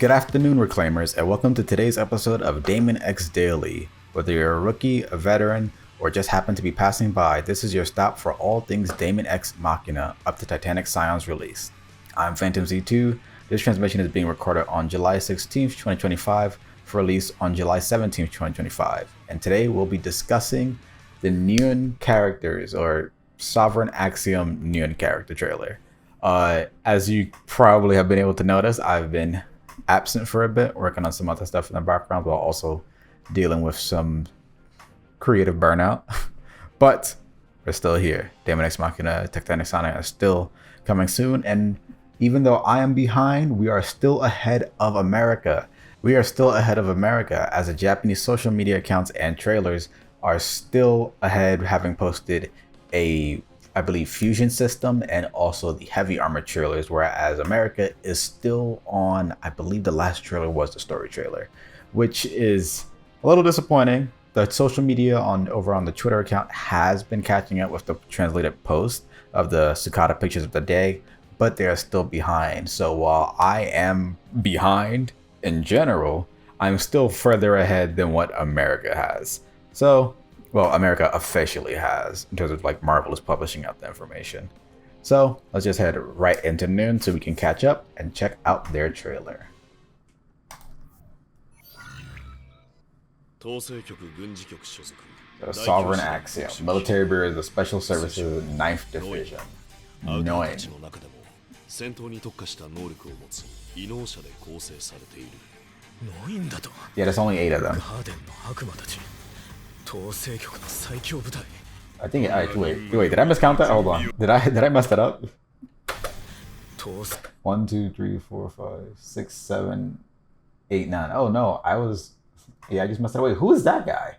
Good afternoon, Reclaimers, and welcome to today's episode of DAEMON X Daily. Whether you're a rookie, a veteran, or just happen to be passing by, this is your stop for all things DAEMON X Machina up to TITANIC Scion's release. I'm Phantom Z2. This transmission is being recorded on July 16th, 2025 for release on July 17th, 2025. And today we'll be discussing the NEUN characters, or Sovereign Axiom NEUN character trailer. As you probably have been able to notice, I've been absent for a bit, working on some other stuff in the background while also dealing with some creative burnout. But we're still here. DAEMON X Machina, TITANIC Scion are still coming soon, and even though I am behind, we are still ahead of America. We are still ahead of America, as the Japanese social media accounts and trailers are still ahead, having posted I believe, fusion system and also the heavy armor trailers, whereas America is still on, I believe the last trailer was the story trailer, which is a little disappointing. The social media over on the Twitter account has been catching up with the translated post of the Sukata pictures of the day, but they're still behind. So while I am behind in general, I'm still further ahead than what America has. So, well, America officially has, in terms of like Marvel is publishing out the information. So let's just head right into NEUN so we can catch up and check out their trailer. The Sovereign Axiom, Military Bureau of the Special Services 9th Division, NEUN. Yeah, there's only 8 of them. I think wait, did I miscount that? Hold on. Did I mess that up? 1, 2, 3, 4, 5, 6, 7, 8, 9. Oh no, I just messed it up. Wait, who is that guy?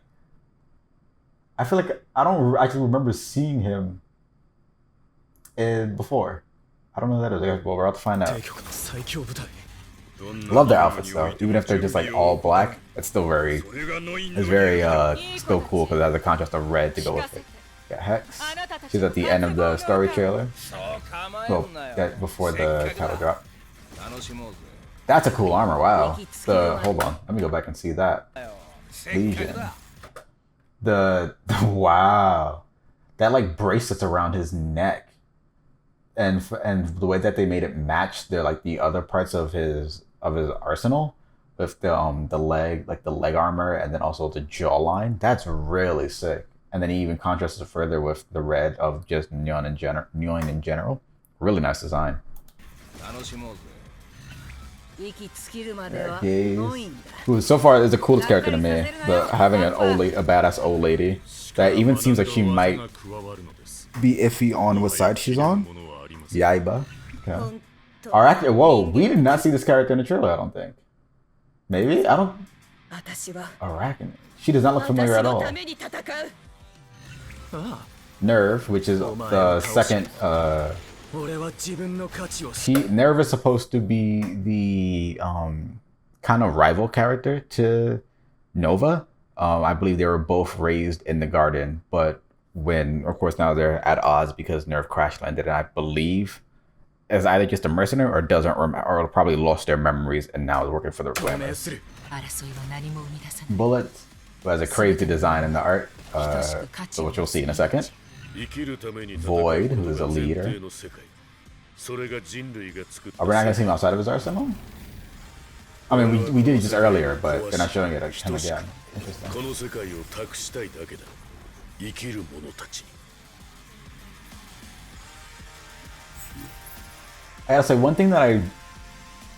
I feel like I don't actually remember seeing him before. I don't know who that is. Well, we're about to find out. Love their outfits though, even if they're just like all black. It's still very still cool because it has a contrast of red to go with it. Got Hex. She's at the end of the story trailer. Well, before the title drop. That's a cool armor. Wow. Hold on. Let me go back and see that. Legion. Wow. That like bracelets around his neck. And the way that they made it match the other parts of his arsenal with the leg armor and then also the jawline, that's really sick. And then he even contrasts it further with the red of just NEUN in general. Really nice design. Who so far is the coolest character to me, but having a badass old lady that even seems like she might be iffy on what side she's on. Yaiba. Okay. Whoa, we did not see this character in the trailer, I don't think. Maybe? I don't... Arachne. She does not look familiar at all. Nerve, which is the second... Nerve is supposed to be the kind of rival character to Nova. I believe they were both raised in the garden, but of course now they're at odds because Nerve crash landed, and I believe is either just a mercenary or doesn't remember, or probably lost their memories and now is working for the Reclaimers. Bullet, who has a crazy design in the art, which we'll see in a second. Void, who is a leader. Are we not going to see him outside of his arsenal? I mean, we did it just earlier, but they're not showing it him again. Interesting. I gotta say, one thing that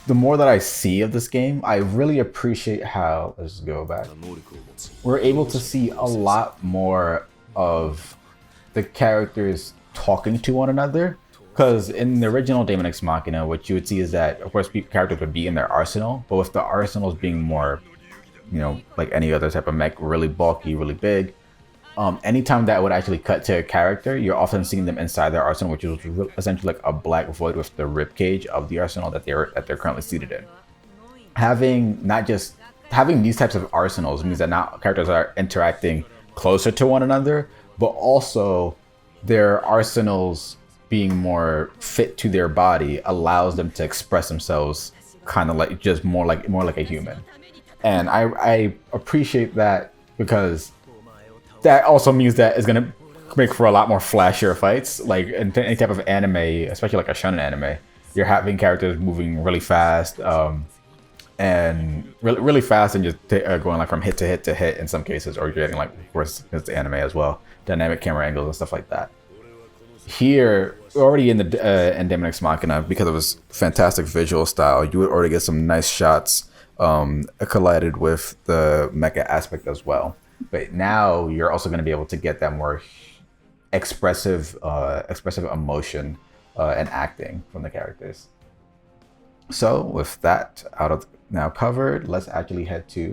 the more that I see of this game, I really appreciate how, let's just go back, we're able to see a lot more of the characters talking to one another. Because in the original DAEMON X Machina, what you would see is that, of course, characters would be in their arsenal, but with the arsenals being more, like any other type of mech, really bulky, really big, anytime that would actually cut to a character, you're often seeing them inside their arsenal, which is essentially like a black void with the rib cage of the arsenal that they're currently seated in. Having these types of arsenals means that now characters are interacting closer to one another, but also their arsenals being more fit to their body allows them to express themselves kind of like just more like a human. And I appreciate that, because that also means that it's gonna make for a lot more flashier fights. Like in any type of anime, especially like a shonen anime, you're having characters moving really fast, and really fast, and just going like from hit to hit to hit in some cases, or you're getting, like, of course, it's the anime as well, dynamic camera angles and stuff like that. Here, already in the in Daemon X Machina, because of his fantastic visual style, you would already get some nice shots collided with the mecha aspect as well. But now you're also going to be able to get that more expressive emotion and acting from the characters. So with that out of now covered, let's actually head to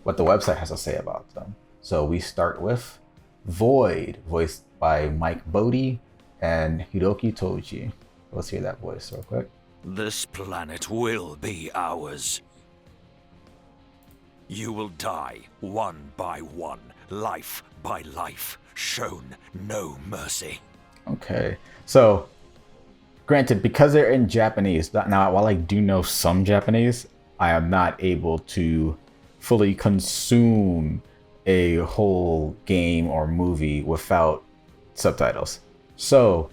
what the website has to say about them. So we start with Void, voiced by Mike Bodie and Hiroki Toji. Let's hear that voice real quick. This planet will be ours. You will die one by one, life by life, shown no mercy. Okay, so granted, because they're in Japanese, now while I do know some Japanese, I am not able to fully consume a whole game or movie without subtitles. So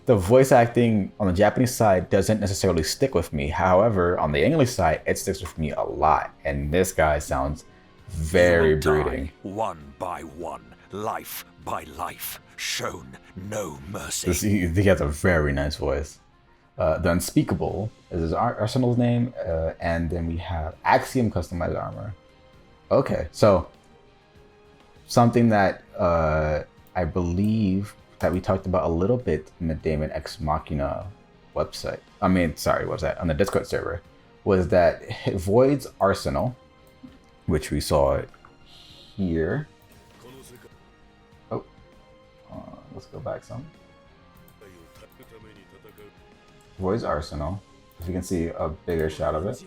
the voice acting on the Japanese side doesn't necessarily stick with me. However, on the English side, it sticks with me a lot. And this guy sounds very brooding. One by one, life by life, shown no mercy. He has a very nice voice. The Unspeakable is his arsenal's name. And then we have Axiom customized armor. Okay, so something that I believe that we talked about a little bit in the Daemon X Machina website. Website on the Discord server, was that Void's arsenal, which we saw here. Oh, let's go back some. Void's arsenal. If you can see a bigger shot of it.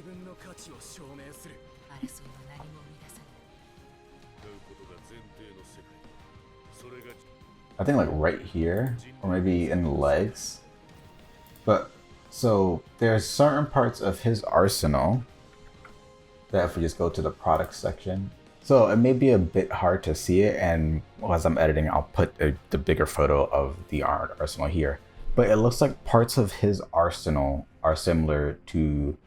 I think like right here, or maybe in the legs. But so there's certain parts of his arsenal that, if we just go to the product section, so it may be a bit hard to see it, and as I'm editing, I'll put the bigger photo of the arsenal here. But it looks like parts of his arsenal are similar to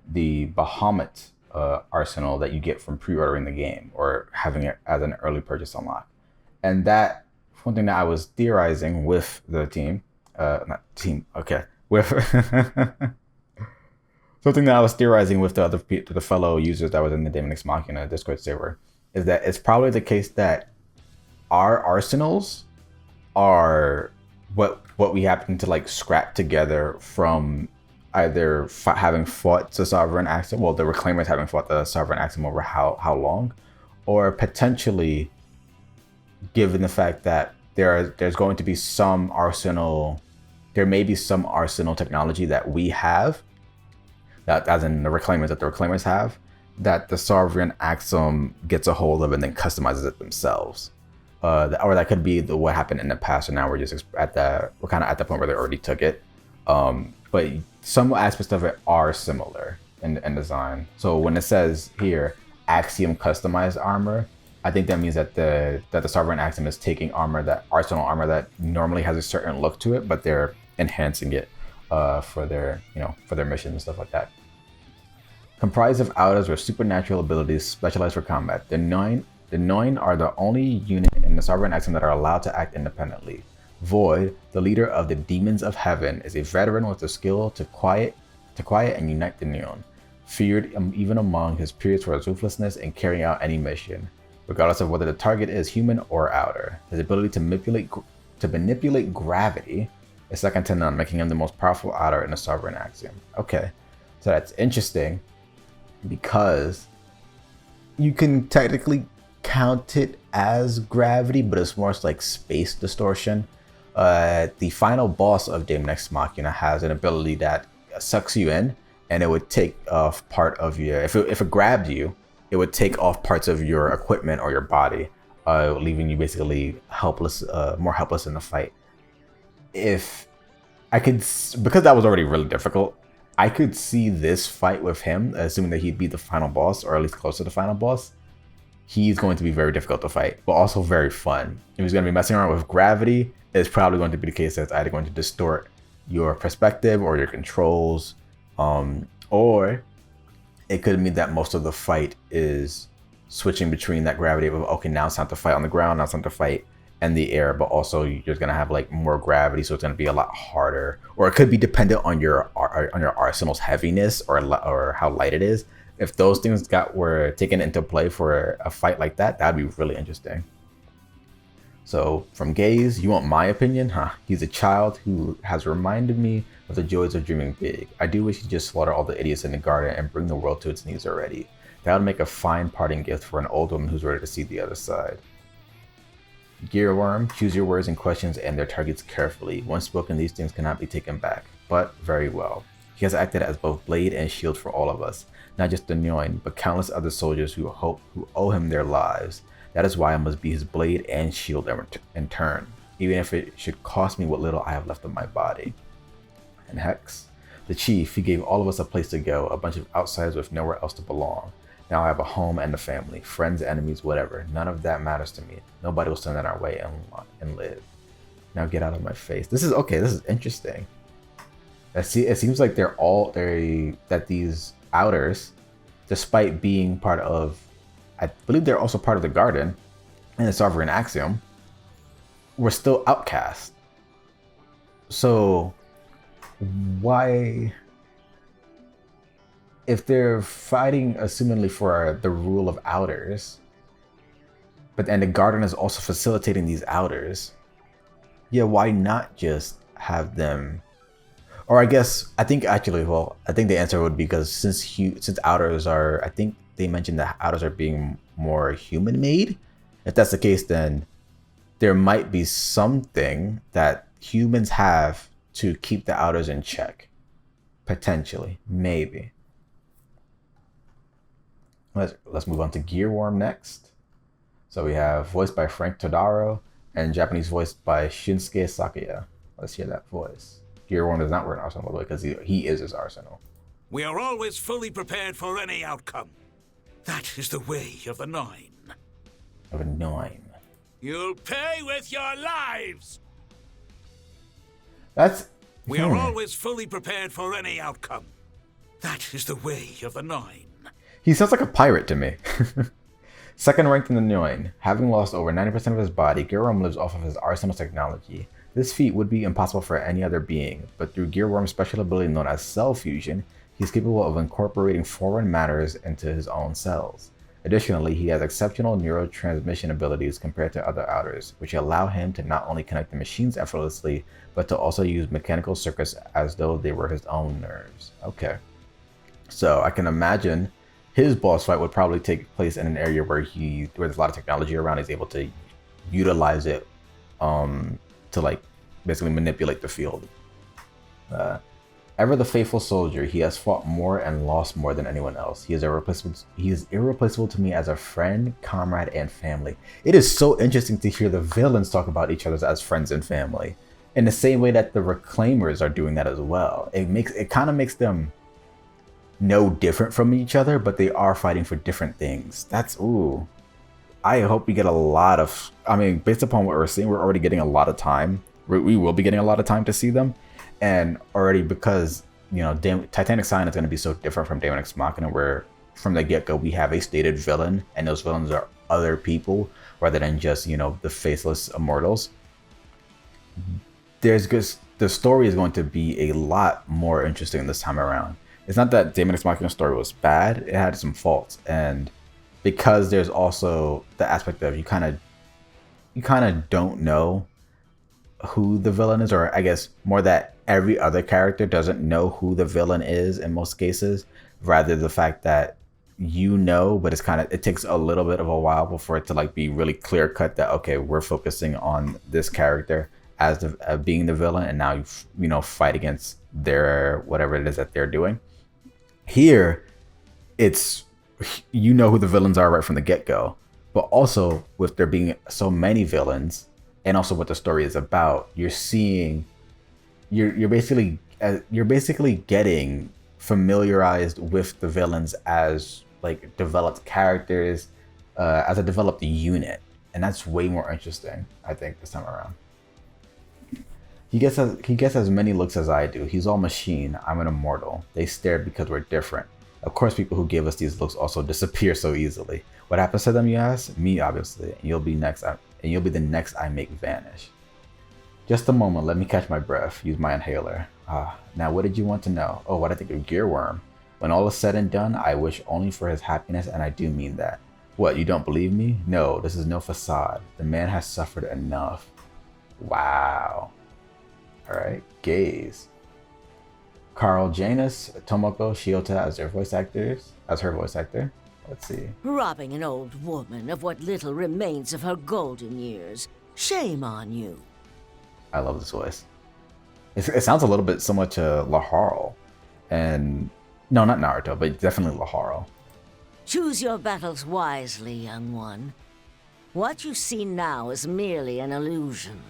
the Bahamut arsenal that you get from pre-ordering the game or having it as an early purchase unlock. And that, one thing that I was theorizing with the something that I was theorizing with the fellow users that was in the Daemon X Machina Discord server, is that it's probably the case that our arsenals are what we happen to like scrap together from either having fought the Sovereign Axiom, well, the Reclaimers having fought the Sovereign Axiom over how long, or potentially, given the fact that there's going to be some arsenal, there may be some arsenal technology that we have, that as in the Reclaimers have, that the Sovereign Axiom gets a hold of and then customizes it themselves. Or that could be what happened in the past, and now we're just we're kind of at the point where they already took it. But some aspects of it are similar in design. So when it says here, Axiom customized armor, I think that means that the Sovereign Axiom is taking arsenal armor that normally has a certain look to it, but they're enhancing it for their missions and stuff like that. Comprised of auras with supernatural abilities specialized for combat, the NEUN are the only unit in the Sovereign Axiom that are allowed to act independently. Void, the leader of the Demons of Heaven, is a veteran with the skill to quiet and unite the NEUN, feared even among his peers for his ruthlessness in carrying out any mission, regardless of whether the target is human or outer. His ability to manipulate gravity is second to none, making him the most powerful outer in the Sovereign Axiom. Okay, so that's interesting, because you can technically count it as gravity, but it's more like space distortion. The final boss of Daemon X Machina has an ability that sucks you in, and it would take off part of your, if it grabbed you, it would take off parts of your equipment or your body, leaving you basically helpless, more helpless in the fight. If I could, because that was already really difficult, I could see this fight with him, assuming that he'd be the final boss, or at least close to the final boss. He's going to be very difficult to fight, but also very fun. If he's going to be messing around with gravity, it's probably going to be the case that it's either going to distort your perspective or your controls, or it could mean that most of the fight is switching between that gravity of, okay, now it's time to fight on the ground, now it's time to fight in the air, but also you're going to have like more gravity, so it's going to be a lot harder. Or it could be dependent on your arsenal's heaviness or how light it is. If those things were taken into play for a fight like that, that'd be really interesting. So from Gaze, you want my opinion? Huh? He's a child who has reminded me of the joys of dreaming big. I do wish he'd just slaughter all the idiots in the garden and bring the world to its knees already. That would make a fine parting gift for an old woman who's ready to see the other side. Gearworm, choose your words and questions and their targets carefully. Once spoken, these things cannot be taken back, but very well. He has acted as both blade and shield for all of us, not just the NEUN, but countless other soldiers who owe him their lives. That is why I must be his blade and shield in turn, even if it should cost me what little I have left of my body. And Hex, the chief, he gave all of us a place to go, a bunch of outsiders with nowhere else to belong. Now I have a home and a family, friends, enemies, whatever. None of that matters to me. Nobody will stand in our way and live. Now get out of my face. This is okay. This is interesting. It seems like that these outers, despite being part of, I believe they're also part of the Garden and the Sovereign Axiom, were still outcast. So why, if they're fighting assumingly for the rule of outers, and the Garden is also facilitating these outers, yeah, why not just have them? Or I think the answer would be because since outers are, I think they mentioned that outers are being more human made. If that's the case, then there might be something that humans have to keep the outers in check. Potentially, maybe. Let's move on to Gearworm next. So we have voiced by Frank Todaro and Japanese voiced by Shinsuke Sakuya. Let's hear that voice. Gearworm does not wear an arsenal, by the way, because he is his arsenal. We are always fully prepared for any outcome. That is the way of the NEUN. Of a NEUN. You'll pay with your lives! We are always fully prepared for any outcome. That is the way of the NEUN. He sounds like a pirate to me. Second ranked in the NEUN, having lost over 90% of his body, Gearworm lives off of his arsenal technology. This feat would be impossible for any other being, but through Gearworm's special ability known as cell fusion, he's capable of incorporating foreign matters into his own cells. Additionally, he has exceptional neurotransmission abilities compared to other outers, which allow him to not only connect the machines effortlessly, but to also use mechanical circuits as though they were his own nerves. Okay. So I can imagine his boss fight would probably take place in an area where there's a lot of technology around. He's able to utilize it to like basically manipulate the field. Ever the faithful soldier, he has fought more and lost more than anyone else. He is irreplaceable to me as a friend, comrade, and family. It is so interesting to hear the villains talk about each other as friends and family, in the same way that the Reclaimers are doing that as well. It kind of makes them no different from each other, but they are fighting for different things. I hope we get a lot of, based upon what we're seeing, we're already getting a lot of time. We will be getting a lot of time to see them. And already because, Titanic Scion is going to be so different from DAEMON X Machina, where from the get-go we have a stated villain, and those villains are other people rather than just, the faceless immortals. The story is going to be a lot more interesting this time around. It's not that DAEMON X Machina's story was bad, it had some faults, and because there's also the aspect of you kind of don't know who the villain is, or I guess more that every other character doesn't know who the villain is in most cases, rather the fact that but it takes a little bit of a while before it to like be really clear cut that, okay, we're focusing on this character as being the villain, and now you fight against their whatever it is that they're doing. Here, it's who the villains are right from the get-go, but also with there being so many villains, and also what the story is about, you're basically getting familiarized with the villains as like developed characters, as a developed unit, and that's way more interesting, I think, this time around. He gets as many looks as I do. He's all machine. I'm an immortal. They stared because we're different. Of course, people who gave us these looks also disappear so easily. What happens to them, you ask? Me, obviously. And you'll be next. And you'll be the next I make vanish. Just a moment. Let me catch my breath. Use my inhaler. Now what did you want to know? Oh, what I think of Gearworm. When all is said and done, I wish only for his happiness, and I do mean that. What, you don't believe me? No, this is no facade. The man has suffered enough. Wow. Alright, Gaze. Carl Janus, Tomoko Shiota as her voice actor. Let's see. Robbing an old woman of what little remains of her golden years. Shame on you. I love this voice. It sounds a little bit similar to Laharl. And no, not Naruto, but definitely Laharl. Choose your battles wisely, young one. What you see now is merely an illusion.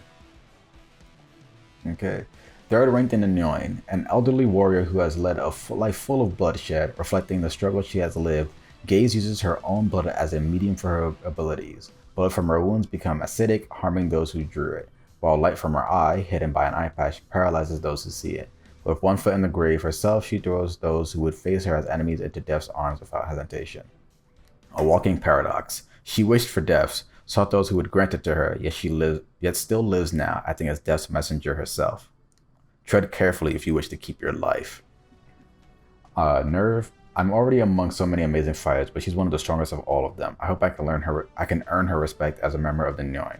Okay. Third ranked in the NEUN, an elderly warrior who has led a life full of bloodshed, reflecting the struggle she has lived. Gaze uses her own blood as a medium for her abilities. Blood from her wounds become acidic, harming those who drew it, while light from her eye, hidden by an eye patch, paralyzes those who see it. With one foot in the grave herself, she throws those who would face her as enemies into Death's arms without hesitation. A walking paradox. She wished for Death's, sought those who would grant it to her, yet still lives now, acting as Death's messenger herself. Tread carefully if you wish to keep your life. Nerve. I'm already among so many amazing fighters, but she's one of the strongest of all of them. I hope I can earn her respect as a member of the NEUN.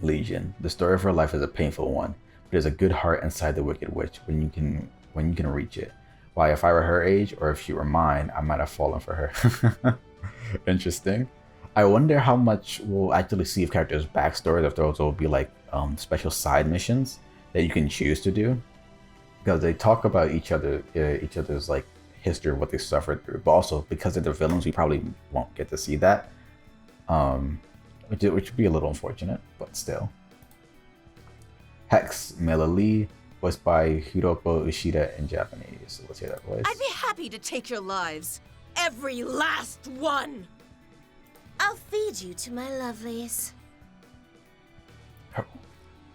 Legion. The story of her life is a painful one, but there's a good heart inside the Wicked Witch when you can reach it. Why, if I were her age, or if she were mine, I might have fallen for her. Interesting. I wonder how much we'll actually see of characters' backstories, if those will be like special side missions that you can choose to do, because they talk about each other's like history of what they suffered through, but also because of the villains, we probably won't get to see that, which would be a little unfortunate, but still. Hex Melali, voiced by Hiroko Ushida in Japanese. Let's hear that voice. I'd be happy to take your lives, every last one. I'll feed you to my lovelies.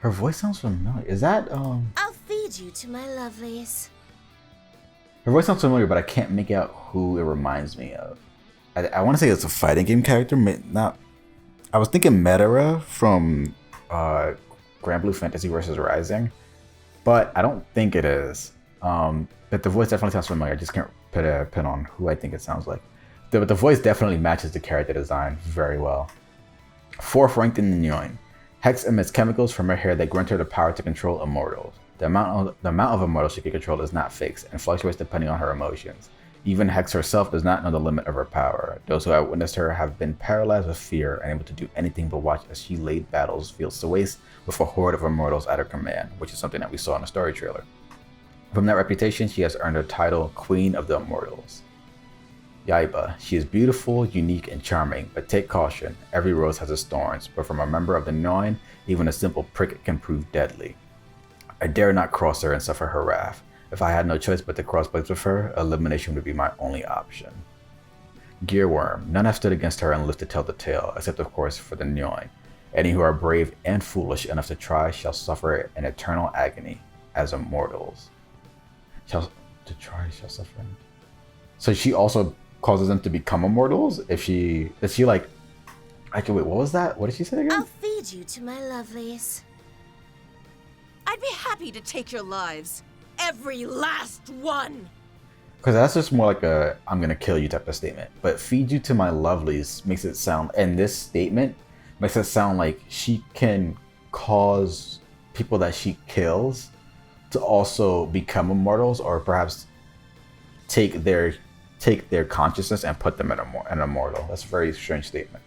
Her voice sounds familiar. Is that I'll feed you to my lovelies. Her voice sounds familiar, but I can't make out who it reminds me of. I want to say it's a fighting game character. Not. I was thinking Medera from Grand Blue Fantasy vs. Rising, but I don't think it is. But the voice definitely sounds familiar. I just can't put a pin on who I think it sounds like. But the voice definitely matches the character design very well. Fourth ranked in the NEUN. Hex emits chemicals from her hair that grant her the power to control immortals. The amount of immortals she can control is not fixed and fluctuates depending on her emotions. Even Hex herself does not know the limit of her power. Those who have witnessed her have been paralyzed with fear and able to do anything but watch as she laid battles fields to waste with a horde of immortals at her command, which is something that we saw in the story trailer. From that reputation, she has earned the title Queen of the Immortals. Yaiba. She is beautiful, unique, and charming, but take caution. Every rose has its thorns, but from a member of the NEUN, even a simple prick can prove deadly. I dare not cross her and suffer her wrath. If I had no choice but to cross blades with her, elimination would be my only option. Gearworm. None have stood against her and lived to tell the tale, except of course for the NEUN. Any who are brave and foolish enough to try shall suffer an eternal agony as immortals. Shall suffer. So she also causes them to become immortals? Is she like... Actually, wait, what was that? What did she say again? I'll feed you to my lovelies. I'd be happy to take your lives, every last one. Because that's just more like a I'm gonna kill you type of statement. But feed you to my lovelies makes it sound, and this statement makes it sound like she can cause people that she kills to also become immortals, or perhaps take their consciousness and put them in an immortal. That's a very strange statement.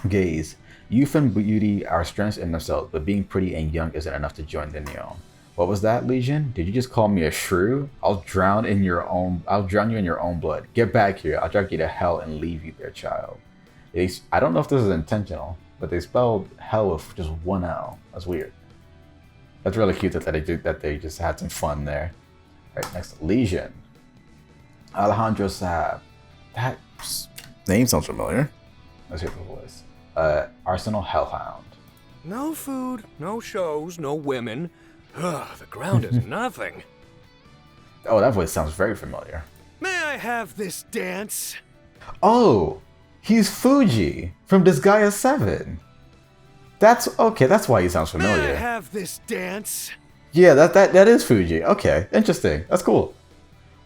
Gaze. Youth and beauty are strengths in themselves, but being pretty and young isn't enough to join the NEUN. What was that, Legion? Did you just call me a shrew? I'll drown you in your own blood. Get back here. I'll drag you to hell and leave you there, child. I don't know if this is intentional, but they spelled hell with just one L. That's weird. That's really cute that they just had some fun there. All right, next, Legion. Alejandro Saab. That name sounds familiar. Let's hear the voice. Arsenal Hellhound. No food, no shows, no women. Ugh, the ground is nothing. Oh, that voice sounds very familiar. May I have this dance? Oh, he's Fuji from Disgaea 7. That's okay, that's why he sounds familiar. May I have this dance? Yeah, that is Fuji. Okay, interesting. That's cool.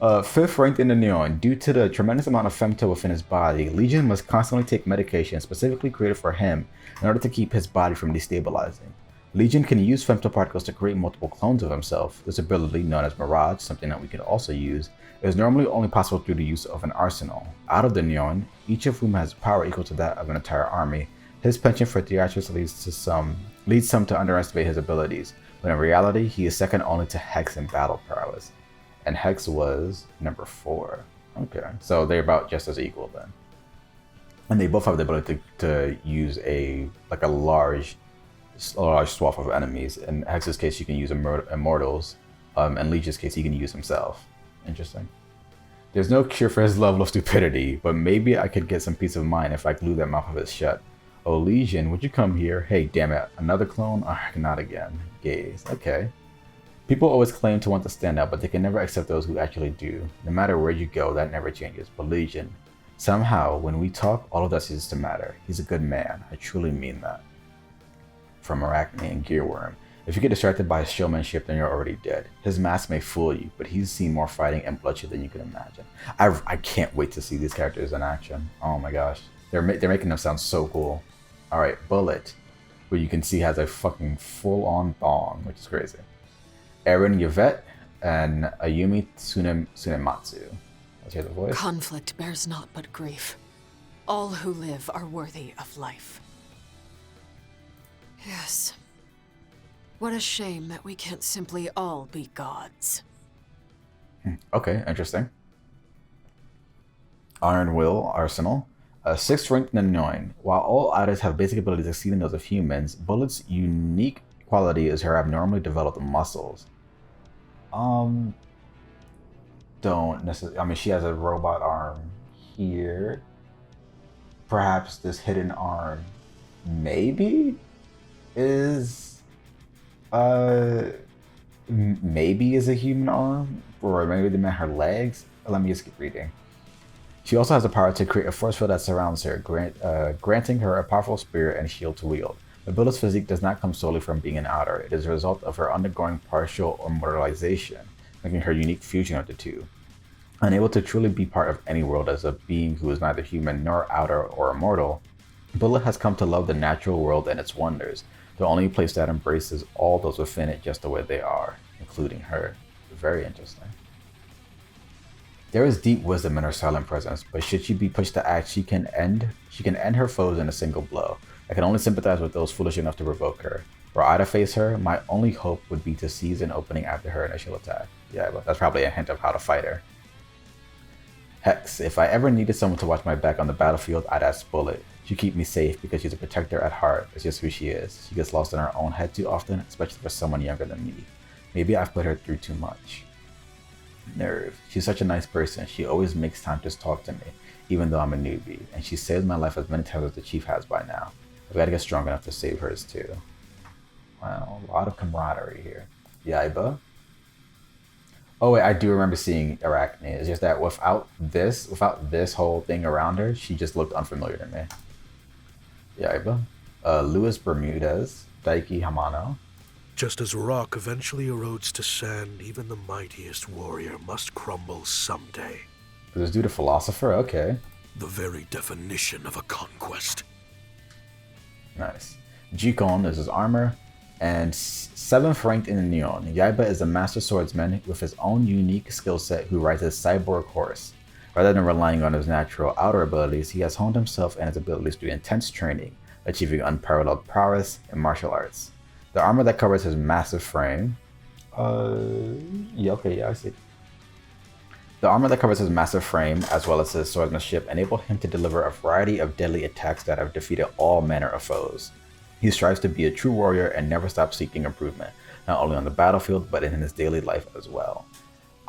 5th ranked in the NEUN. Due to the tremendous amount of femto within his body, Legion must constantly take medication specifically created for him in order to keep his body from destabilizing. Legion can use femtoparticles to create multiple clones of himself. This ability, known as Mirage, something that we can also use, is normally only possible through the use of an arsenal. Out of the NEUN, each of whom has power equal to that of an entire army, his penchant for theatrics leads some to underestimate his abilities, but in reality, he is second only to Hex in battle prowess. And Hex was number 4. Okay, so they're about just as equal then. And they both have the ability to use a large swath of enemies. In Hex's case, you can use immortals. In Legion's case, he can use himself. Interesting. There's no cure for his level of stupidity, but maybe I could get some peace of mind if I glue that mouth of his shut. Oh, Legion, would you come here? Hey, damn it, another clone? Not again. Gaze. Okay. People always claim to want to stand out, but they can never accept those who actually do. No matter where you go, that never changes. But Legion, somehow, when we talk, all of that ceases to matter. He's a good man. I truly mean that. From Arachne and Gearworm. If you get distracted by his showmanship, then you're already dead. His mask may fool you, but he's seen more fighting and bloodshed than you can imagine. I can't wait to see these characters in action. Oh my gosh. They're making them sound so cool. Alright, Bullet, who you can see has a fucking full-on thong, which is crazy. Eren Yvette and Ayumi Tsunematsu. Let's hear the voice. Conflict bears naught but grief. All who live are worthy of life. Yes. What a shame that we can't simply all be gods. Okay, interesting. Iron Will Arsenal. 6th ranked in the NEUN. While all others have basic abilities exceeding those of humans, Bullet's unique quality is her abnormally developed muscles. Don't necessarily. I mean, she has a robot arm here. Perhaps this hidden arm, maybe, is maybe is a human arm, or maybe they meant her legs. Let me just keep reading. She also has the power to create a force field that surrounds her, granting her a powerful spear and shield to wield. The Bullet's physique does not come solely from being an outer. It is a result of her undergoing partial immortalization, making her unique fusion of the two. Unable to truly be part of any world as a being who is neither human nor outer or immortal, Bullet has come to love the natural world and its wonders, the only place that embraces all those within it just the way they are, including her. Very interesting. There is deep wisdom in her silent presence, but should she be pushed to act, she can end her foes in a single blow. I can only sympathize with those foolish enough to provoke her. Were I to face her, my only hope would be to seize an opening after her initial attack. Yeah, but that's probably a hint of how to fight her. Hex, if I ever needed someone to watch my back on the battlefield, I'd ask Bullet. She'd keep me safe because she's a protector at heart. It's just who she is. She gets lost in her own head too often, especially for someone younger than me. Maybe I've put her through too much. Nerve. She's such a nice person. She always makes time to talk to me, even though I'm a newbie, and she saved my life as many times as the chief has by now. I've got to get strong enough to save hers too. Wow, a lot of camaraderie here. Yaiba. Oh wait, I do remember seeing Arachne. It's just that without this whole thing around her, she just looked unfamiliar to me. Yaiba. Luis Bermudez, Daiki Hamano. Just as rock eventually erodes to sand, even the mightiest warrior must crumble someday. Is this dude a philosopher? Okay. The very definition of a conquest. Nice. Jikon is his armor, and 7th ranked in the NEUN. Yaiba is a master swordsman with his own unique skill set who rides his cyborg horse. Rather than relying on his natural outer abilities, he has honed himself and his abilities through intense training, achieving unparalleled prowess in martial arts. The armor that covers his massive frame... I see. The armor that covers his massive frame, as well as his swordsmanship, enable him to deliver a variety of deadly attacks that have defeated all manner of foes. He strives to be a true warrior and never stops seeking improvement, not only on the battlefield, but in his daily life as well.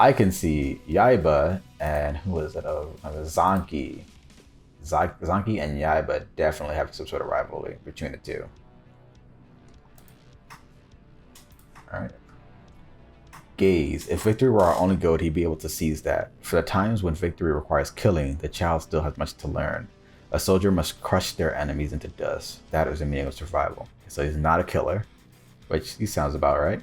I can see Yaiba and who is it? Zanki. Zanki and Yaiba definitely have some sort of rivalry between the two. Alright. Gaze. If victory were our only goal, he'd be able to seize that. For the times when victory requires killing, the child still has much to learn. A soldier must crush their enemies into dust. That is the meaning of survival. So he's not a killer, which he sounds about right.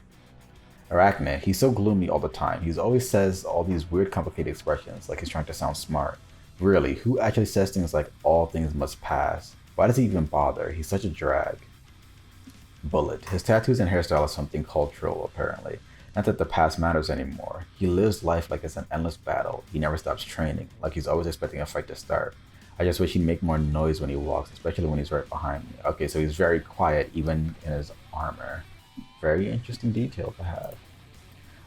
Arachne. He's so gloomy all the time. He always says all these weird, complicated expressions, like he's trying to sound smart. Really, who actually says things like, all things must pass? Why does he even bother? He's such a drag. Bullet. His tattoos and hairstyle is something cultural, apparently. Not that the past matters anymore. He lives life like it's an endless battle. He never stops training, like he's always expecting a fight to start. I just wish he'd make more noise when he walks, especially when he's right behind me. Okay, so he's very quiet, even in his armor. Very interesting detail to have.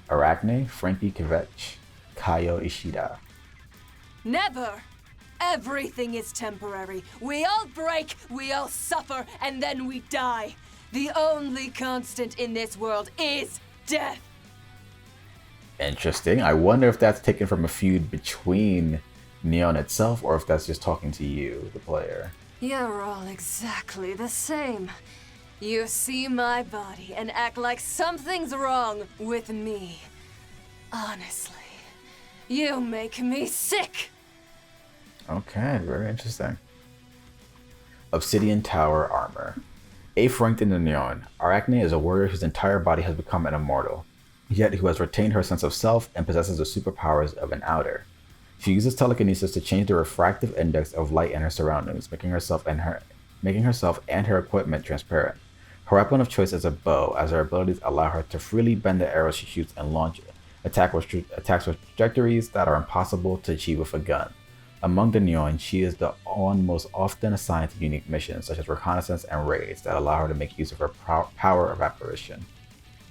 Arachne, Frankie Kvetch, Kaio Ishida. Never! Everything is temporary. We all break, we all suffer, and then we die. The only constant in this world is death. Interesting. I wonder if that's taken from a feud between NEUN itself, or if that's just talking to you, the player. You're all exactly the same. You see my body and act like something's wrong with me. Honestly, you make me sick. Okay, very interesting. Obsidian Tower Armor. 8th ranked in the NEUN, Arachne is a warrior whose entire body has become an immortal, yet who has retained her sense of self and possesses the superpowers of an outer. She uses telekinesis to change the refractive index of light in her surroundings, making herself and her equipment transparent. Her weapon of choice is a bow, as her abilities allow her to freely bend the arrows she shoots and launch attacks with trajectories that are impossible to achieve with a gun. Among the NEUN, she is the one most often assigned to unique missions, such as reconnaissance and raids, that allow her to make use of her power of apparition.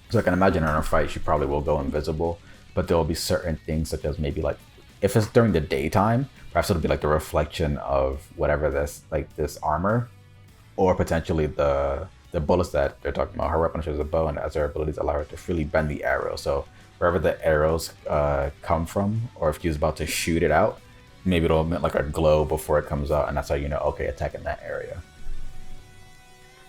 So I can imagine in a fight, she probably will go invisible, but there will be certain things, such as maybe like, if it's during the daytime, perhaps it'll be like the reflection of whatever this armor, or potentially the bullets that they're talking about. Her weapon is a bow, and as her abilities allow her to freely bend the arrow. So wherever the arrows come from, or if she's about to shoot it out, maybe it'll emit like a glow before it comes out, and that's how you know, okay, attack in that area.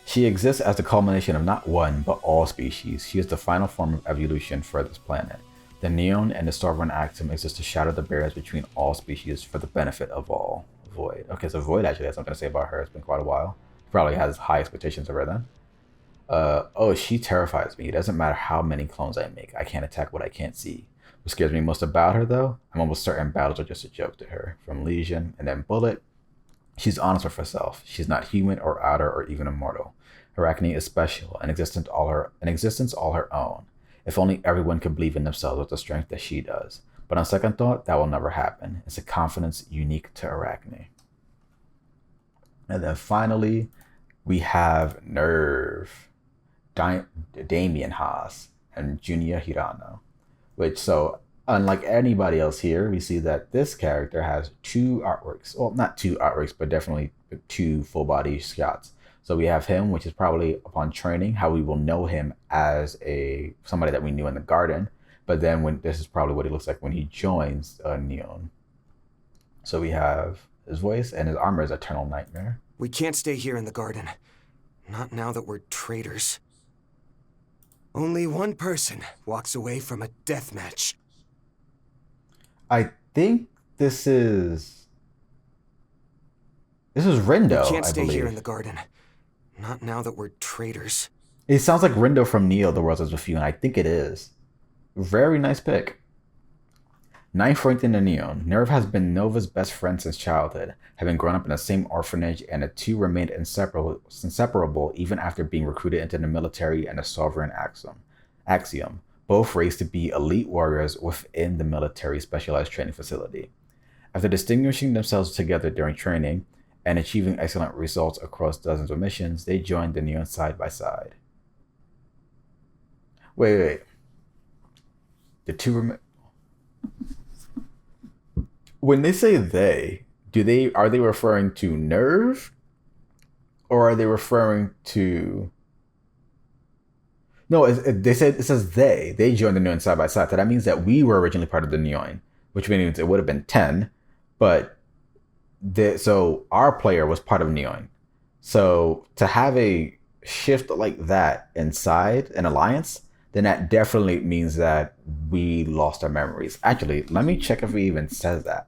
She exists as the culmination of not one, but all species. She is the final form of evolution for this planet. The NEUN and the sovereign Axiom exist to shatter the barriers between all species for the benefit of all. Void. Okay, so Void actually has something to say about her. It's been quite a while. Probably has high expectations of her then. Oh, she terrifies me. It doesn't matter how many clones I make. I can't attack what I can't see. What scares me most about her, though, I'm almost certain battles are just a joke to her. From Legion and then Bullet, she's honest with herself. She's not human or outer or even immortal. Arachne is special, an existence all her own. If only everyone could believe in themselves with the strength that she does. But on second thought, that will never happen. It's a confidence unique to Arachne. And then finally, we have Nerve, Damien Haas, and Junya Hirano. Which, so, unlike anybody else here, we see that this character has 2 artworks. Well, not 2 artworks, but definitely 2 full body shots. So we have him, which is probably upon training, how we will know him as somebody that we knew in the garden. But then this is probably what he looks like when he joins NEUN. So we have his voice, and his armor is Eternal Nightmare. We can't stay here in the garden. Not now that we're traitors. Only one person walks away from a deathmatch. I think this is Rindo. We can't stay I believe. here in the garden. Not now that we're traitors. It sounds like Rindo from Neo, The World Ends With You, and I think it is. Very nice pick. 9th ranked in the NEUN, Nerve has been Nova's best friend since childhood, having grown up in the same orphanage, and the two remained inseparable even after being recruited into the military and the Sovereign Axiom, both raised to be elite warriors within the military specialized training facility. After distinguishing themselves together during training and achieving excellent results across dozens of missions, they joined the NEUN side by side. Wait. The two when they say are they referring to Nerve? Or are they referring to... No, they said it says they joined the NEUN side by side. So that means that we were originally part of the NEUN, which means it would have been 10, but so our player was part of NEUN. So to have a shift like that inside an alliance, then that definitely means that we lost our memories. Actually, let me check if it even says that,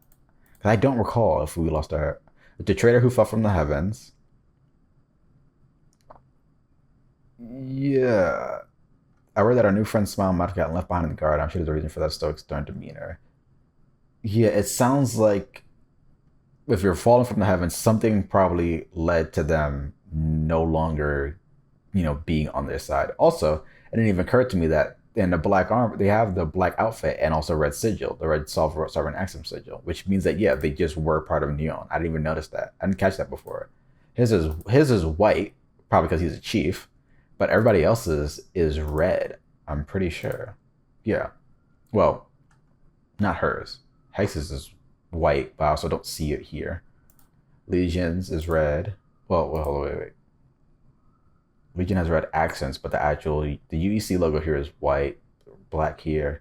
because I don't recall if we lost our the traitor who fell from the heavens. Yeah, I read that our new friend's smile might have gotten left behind in the guard. I'm sure there's a reason for that stoic stern demeanor. Yeah, it sounds like if you're falling from the heavens, something probably led to them no longer, being on their side. Also, it didn't even occur to me that in the black armor, they have the black outfit and also red sigil, the red sovereign Axiom sigil, which means that, yeah, they just were part of NEUN. I didn't even notice that. I didn't catch that before. His is white, probably because he's a chief, but everybody else's is red, I'm pretty sure. Yeah. Well, not hers. Hex's is white, but I also don't see it here. Legion's is red. Well, hold on, wait. Legion has red accents, but the UEC logo here is white, black here.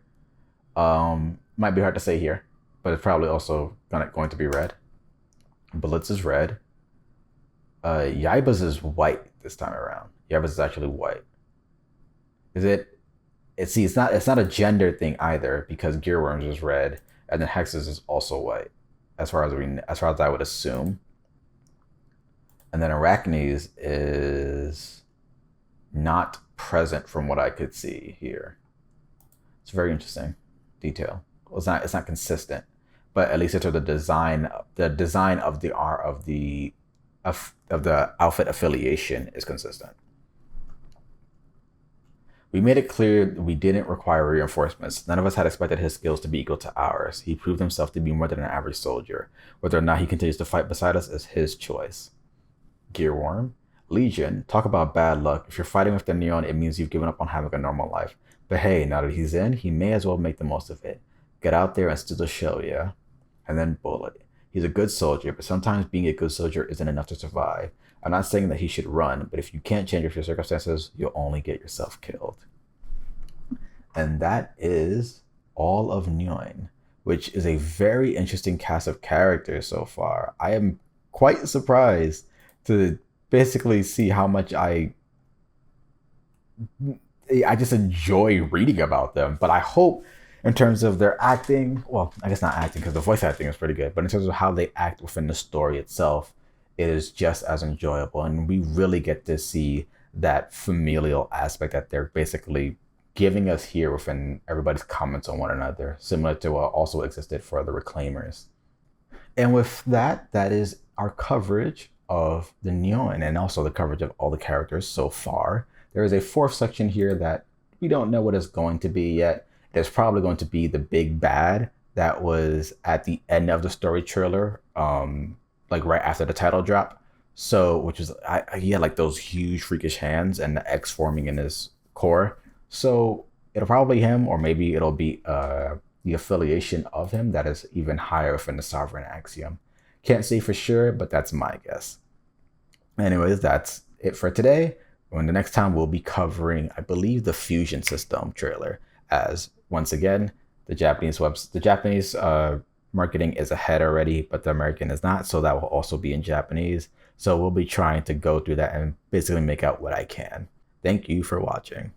Might be hard to say here, but it's probably also going to be red. Blitz is red. Yaiba's is white this time around. Yaiba's is actually white. Is it? It's not a gender thing either, because Gearworms is red, and then Hex's is also white, as far as I would assume. And then Arachne's is not present from what I could see here. It's very interesting detail. Well, it's not consistent, but at least it's the design of the outfit affiliation is consistent. We made it clear we didn't require reinforcements. None of us had expected his skills to be equal to ours. He proved himself to be more than an average soldier. Whether or not he continues to fight beside us is his choice. Gearworm. Legion, talk about bad luck. If you're fighting with the NEUN, it means you've given up on having a normal life. But hey, now that he's in, he may as well make the most of it. Get out there and steal the show, yeah? And then Bullet. He's a good soldier, but sometimes being a good soldier isn't enough to survive. I'm not saying that he should run, but if you can't change your circumstances, you'll only get yourself killed. And that is all of NEUN, which is a very interesting cast of characters so far. I am quite surprised to basically see how much I just enjoy reading about them. But I hope in terms of their acting, well, I guess not acting because the voice acting is pretty good, but in terms of how they act within the story itself, it is just as enjoyable. And we really get to see that familial aspect that they're basically giving us here within everybody's comments on one another, similar to what also existed for the Reclaimers. And with that, that is our coverage of the NEUN and also the coverage of all the characters so far. There is a fourth section here that we don't know what it's going to be yet. It's probably going to be the big bad that was at the end of the story trailer, like right after the title drop. So, which is, he had like those huge freakish hands and the X forming in his core. So it'll probably be him, or maybe it'll be the affiliation of him that is even higher within the Sovereign Axiom. Can't say for sure, but that's my guess. Anyways, that's it for today. And the next time we'll be covering, I believe, the Fusion System trailer, as once again, the Japanese marketing is ahead already, but the American is not. So that will also be in Japanese. So we'll be trying to go through that and basically make out what I can. Thank you for watching.